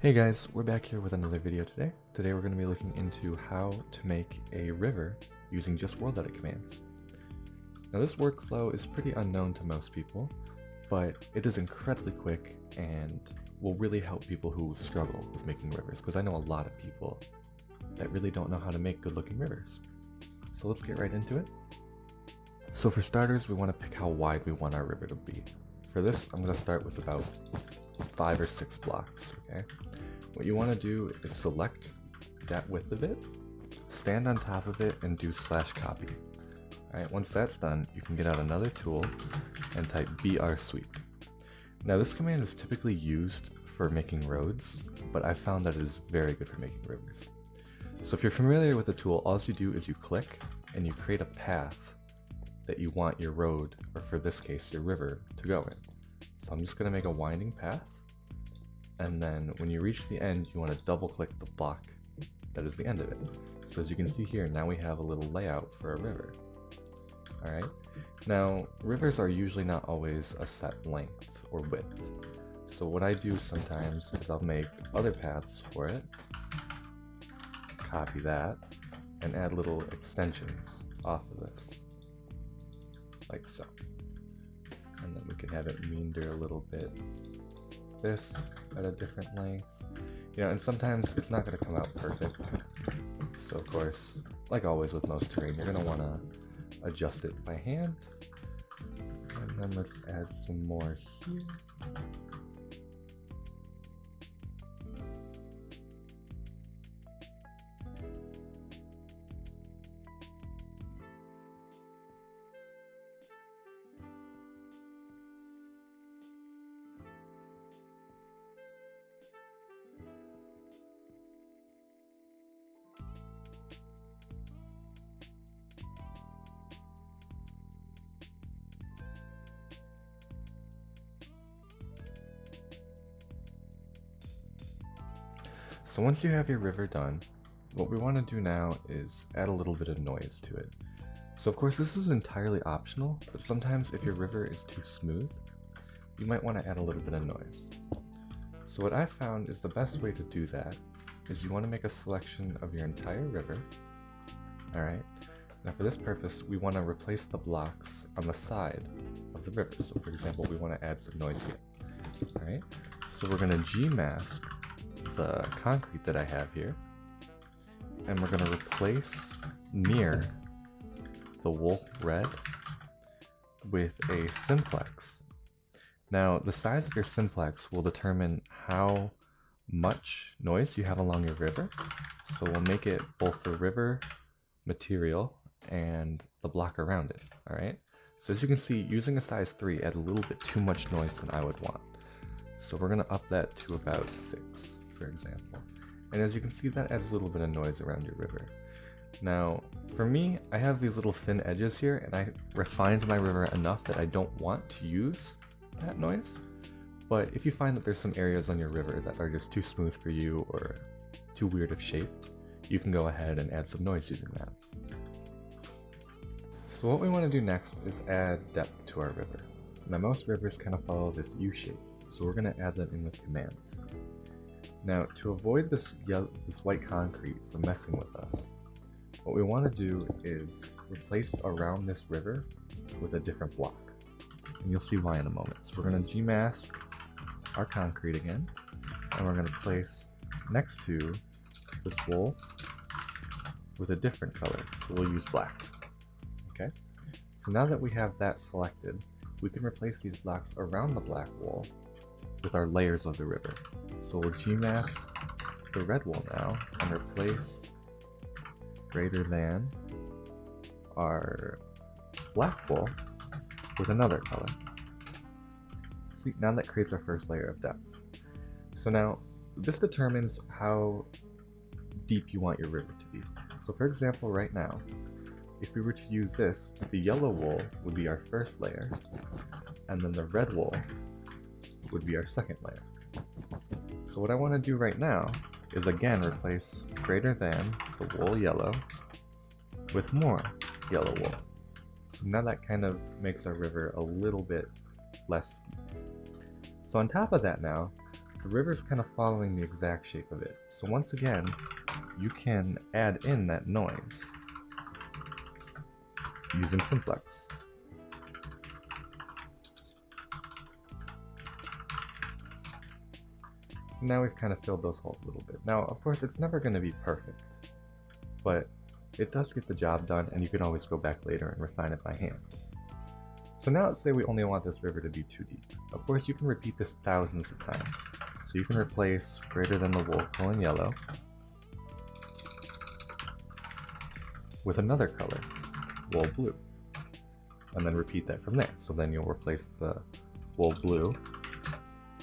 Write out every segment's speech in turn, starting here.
Hey guys, we're back here with another video today. Today we're going to be looking into how to make a river using just world edit commands. Now this workflow is pretty unknown to most people, but it is incredibly quick and will really help people who struggle with making rivers, because I know a lot of people that really don't know how to make good looking rivers. So let's get right into it. So for starters, we want to pick how wide we want our river to be. For this, I'm going to start with about 5 or 6 blocks, okay? What you want to do is select that width of it, stand on top of it, and do /copy. Alright, once that's done, you can get out another tool and type br sweep. Now this command is typically used for making roads, but I found that it is very good for making rivers. So if you're familiar with the tool, all you do is you click and you create a path that you want your road, or for this case, your river, to go in. So I'm just going to make a winding path, and then when you reach the end, you want to double click the block that is the end of it. So as you can see here, now we have a little layout for a river. Alright, now rivers are usually not always a set length or width. So what I do sometimes is I'll make other paths for it, copy that, and add little extensions off of this, like so. And then we can have it meander a little bit, this at a different length, you know, and sometimes it's not going to come out perfect. So of course, like always with most terrain, you're going to want to adjust it by hand. And then let's add some more here. So once you have your river done, what we want to do now is add a little bit of noise to it. So of course this is entirely optional, but sometimes if your river is too smooth, you might want to add a little bit of noise. So what I've found is the best way to do that is you want to make a selection of your entire river. Alright, now for this purpose we want to replace the blocks on the side of the river. So for example, we want to add some noise here. Alright, so we're going to gmask the concrete that I have here, and we're going to replace near the wool red with a simplex. Now the size of your simplex will determine how much noise you have along your river, so we'll make it both the river material and the block around it. Alright, so as you can see, using a size 3 adds a little bit too much noise than I would want, so we're going to up that to about 6. For example. And as you can see, that adds a little bit of noise around your river. Now, for me, I have these little thin edges here, and I refined my river enough that I don't want to use that noise. But if you find that there's some areas on your river that are just too smooth for you or too weird of shape, you can go ahead and add some noise using that. So what we want to do next is add depth to our river. Now most rivers kind of follow this U shape, so we're going to add that in with commands. Now, to avoid this white concrete from messing with us, what we want to do is replace around this river with a different block. And you'll see why in a moment. So we're going to gmask our concrete again, and we're going to place next to this wool with a different color. So we'll use black. Okay? So now that we have that selected, we can replace these blocks around the black wool with our layers of the river. So we'll gmask the red wool now and replace greater than our black wool with another color. See, now that creates our first layer of depth. So now this determines how deep you want your river to be. So for example, right now, if we were to use this, the yellow wool would be our first layer, and then the red wool would be our second layer. So what I want to do right now is again replace greater than the wool yellow with more yellow wool. So now that kind of makes our river a little bit less steep. So on top of that now, the river's kind of following the exact shape of it. So once again, you can add in that noise using Simplex. Now we've kind of filled those holes a little bit. Now, of course, it's never going to be perfect, but it does get the job done, and you can always go back later and refine it by hand. So now let's say we only want this river to be 2 deep. Of course, you can repeat this thousands of times. So you can replace greater than the wool color yellow with another color, wool blue, and then repeat that from there. So then you'll replace the wool blue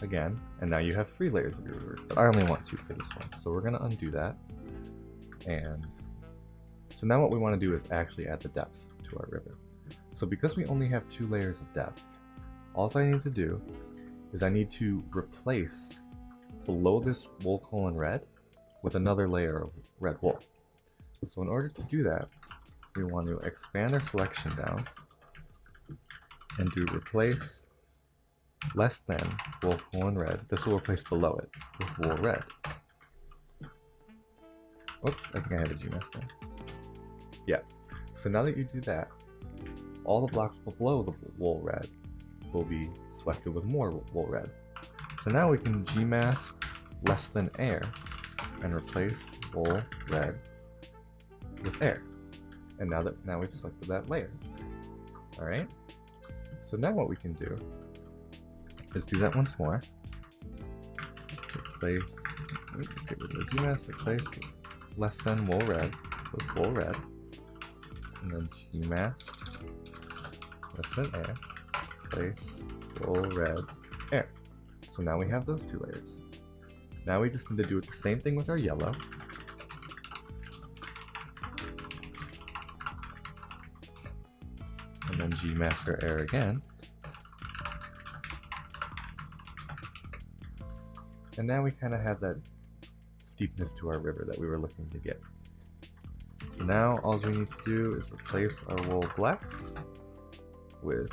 again, and now you have 3 layers of your river, but I only want 2 for this one. So we're gonna undo that, and so now what we want to do is actually add the depth to our river. So because we only have 2 layers of depth, all I need to do is I need to replace below this wool colon red with another layer of red wool. So in order to do that, we want to expand our selection down and do replace less than wool colon red. This will replace below it with wool red. Whoops, I think I have a Gmask on. Yeah, so now that you do that, all the blocks below the wool red will be selected with more wool red. So now we can Gmask less than air and replace wool red with air. And now we've selected that layer. Alright? So now what we can do is do that once more. Replace, let's get rid of the Gmask, replace less than wool red with wool red. And then Gmask less than air, place wool red air. So now we have those 2 layers. Now we just need to do the same thing with our yellow. And then Gmask our air again. And now we kind of have that steepness to our river that we were looking to get. So now all we need to do is replace our wool black with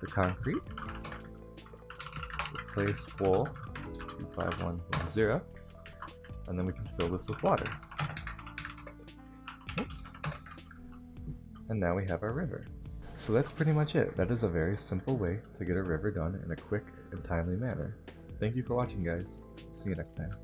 the concrete, replace wool to 25110, and then we can fill this with water. Oops. And now we have our river. So that's pretty much it. That is a very simple way to get a river done in a quick and timely manner. Thank you for watching, guys. See you next time.